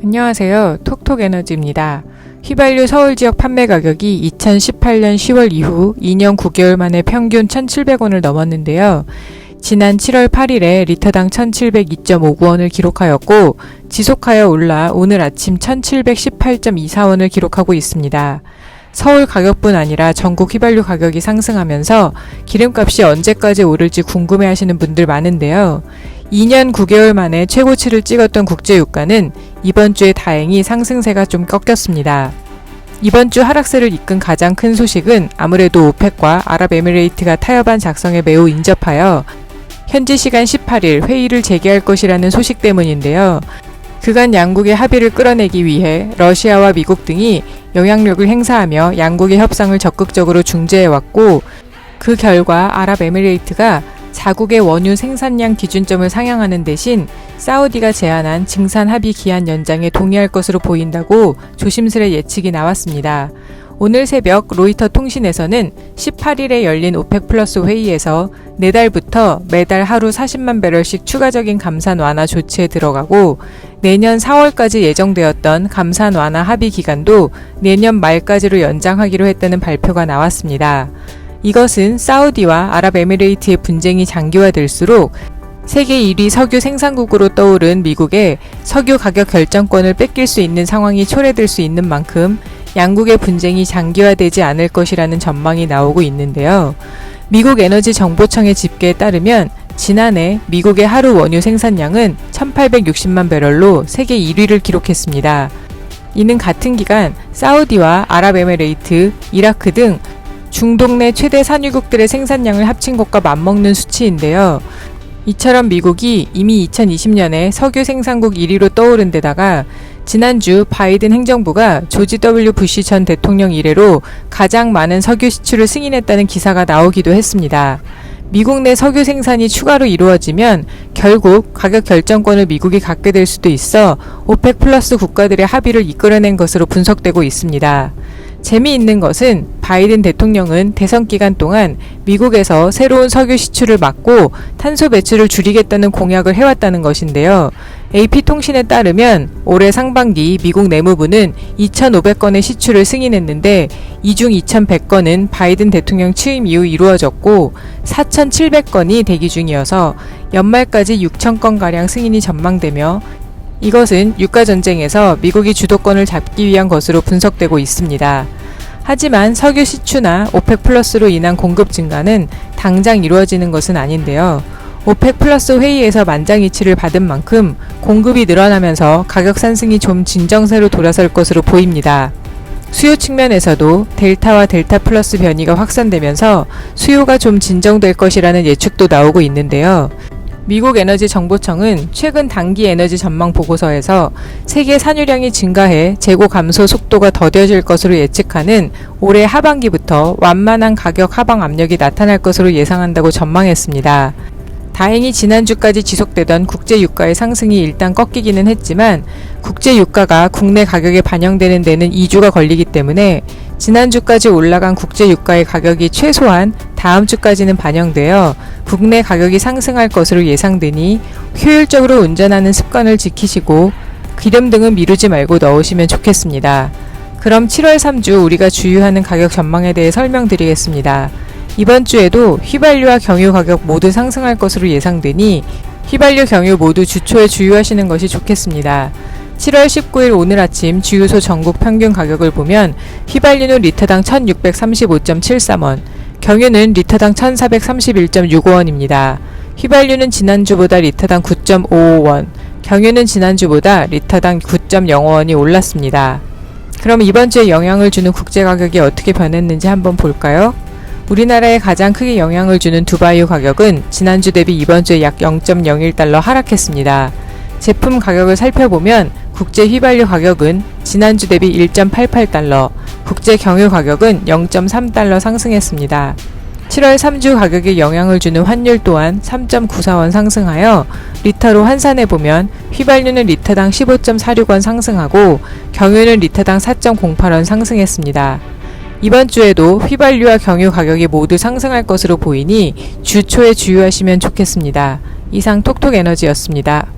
안녕하세요. 톡톡에너지입니다. 휘발유 서울 지역 판매 가격이 2018년 10월 이후 2년 9개월 만에 평균 1,700원을 넘었는데요. 지난 7월 8일에 리터당 1,702.59원을 기록하였고 지속하여 올라 오늘 아침 1,718.24원을 기록하고 있습니다. 서울 가격뿐 아니라 전국 휘발유 가격이 상승하면서 기름값이 언제까지 오를지 궁금해하시는 분들 많은데요. 2년 9개월 만에 최고치를 찍었던 국제유가는 이번 주에 다행히 상승세가 좀 꺾였습니다. 이번 주 하락세를 이끈 가장 큰 소식은 아무래도 오펙과 아랍에미레이트가 타협안 작성에 매우 인접하여 현지 시간 18일 회의를 재개할 것이라는 소식 때문인데요. 그간 양국의 합의를 끌어내기 위해 러시아와 미국 등이 영향력을 행사하며 양국의 협상을 적극적으로 중재해왔고, 그 결과 아랍에미레이트가 자국의 원유 생산량 기준점을 상향하는 대신 사우디가 제안한 증산 합의 기한 연장에 동의할 것으로 보인다고 조심스레 예측이 나왔습니다. 오늘 새벽 로이터 통신에서는 18일에 열린 오펙 플러스 회의에서 내달부터 매달 하루 40만 배럴씩 추가적인 감산 완화 조치에 들어가고, 내년 4월까지 예정되었던 감산 완화 합의 기간도 내년 말까지로 연장하기로 했다는 발표가 나왔습니다. 이것은 사우디와 아랍에미레이트의 분쟁이 장기화될수록 세계 1위 석유 생산국으로 떠오른 미국의 석유 가격 결정권을 뺏길 수 있는 상황이 초래될 수 있는 만큼 양국의 분쟁이 장기화되지 않을 것이라는 전망이 나오고 있는데요. 미국 에너지 정보청의 집계에 따르면 지난해 미국의 하루 원유 생산량은 1,860만 배럴로 세계 1위를 기록했습니다. 이는 같은 기간 사우디와 아랍에미레이트, 이라크 등 중동 내 최대 산유국들의 생산량을 합친 것과 맞먹는 수치인데요. 이처럼 미국이 이미 2020년에 석유 생산국 1위로 떠오른 데다가 지난주 바이든 행정부가 조지 W 부시 전 대통령 이래로 가장 많은 석유 시추를 승인했다는 기사가 나오기도 했습니다. 미국 내 석유 생산이 추가로 이루어지면 결국 가격 결정권을 미국이 갖게 될 수도 있어 오펙 플러스 국가들의 합의를 이끌어낸 것으로 분석되고 있습니다. 재미있는 것은 바이든 대통령은 대선 기간 동안 미국에서 새로운 석유 시추를 막고 탄소 배출을 줄이겠다는 공약을 해왔다는 것인데요. AP통신에 따르면 올해 상반기 미국 내무부는 2,500건의 시추를 승인했는데 이 중 2,100건은 바이든 대통령 취임 이후 이루어졌고 4,700건이 대기 중이어서 연말까지 6,000건가량 승인이 전망되며, 이것은 유가전쟁에서 미국이 주도권을 잡기 위한 것으로 분석되고 있습니다. 하지만 석유 시추나 오펙 플러스로 인한 공급 증가는 당장 이루어지는 것은 아닌데요. 오펙 플러스 회의에서 만장일치를 받은 만큼 공급이 늘어나면서 가격 상승이 좀 진정세로 돌아설 것으로 보입니다. 수요 측면에서도 델타와 델타 플러스 변이가 확산되면서 수요가 좀 진정될 것이라는 예측도 나오고 있는데요. 미국 에너지 정보청은 최근 단기 에너지 전망 보고서에서 세계 산유량이 증가해 재고 감소 속도가 더뎌질 것으로 예측하는 올해 하반기부터 완만한 가격 하방 압력이 나타날 것으로 예상한다고 전망했습니다. 다행히 지난주까지 지속되던 국제유가의 상승이 일단 꺾이기는 했지만 국제유가가 국내 가격에 반영되는 데는 2주가 걸리기 때문에 지난주까지 올라간 국제유가의 가격이 최소한 다음 주까지는 반영되어 국내 가격이 상승할 것으로 예상되니 효율적으로 운전하는 습관을 지키시고 기름 등은 미루지 말고 넣으시면 좋겠습니다. 그럼 7월 3주 우리가 주유하는 가격 전망에 대해 설명드리겠습니다. 이번 주에도 휘발유와 경유 가격 모두 상승할 것으로 예상되니 휘발유, 경유 모두 주초에 주유하시는 것이 좋겠습니다. 7월 19일 오늘 아침 주유소 전국 평균 가격을 보면 휘발유는 리터당 1,635.73원, 경유는 리터당 1,431.65원입니다. 휘발유는 지난주보다 리터당 9.55원, 경유는 지난주보다 리터당 9.05원이 올랐습니다. 그럼 이번 주에 영향을 주는 국제 가격이 어떻게 변했는지 한번 볼까요? 우리나라에 가장 크게 영향을 주는 두바이유 가격은 지난주 대비 이번 주에 약 0.01달러 하락했습니다. 제품 가격을 살펴보면 국제 휘발유 가격은 지난주 대비 1.88달러, 국제 경유 가격은 0.3달러 상승했습니다. 7월 3주 가격에 영향을 주는 환율 또한 3.94원 상승하여 리터로 환산해보면 휘발유는 리터당 15.46원 상승하고 경유는 리터당 4.08원 상승했습니다. 이번 주에도 휘발유와 경유 가격이 모두 상승할 것으로 보이니 주 초에 주유하시면 좋겠습니다. 이상 톡톡에너지였습니다.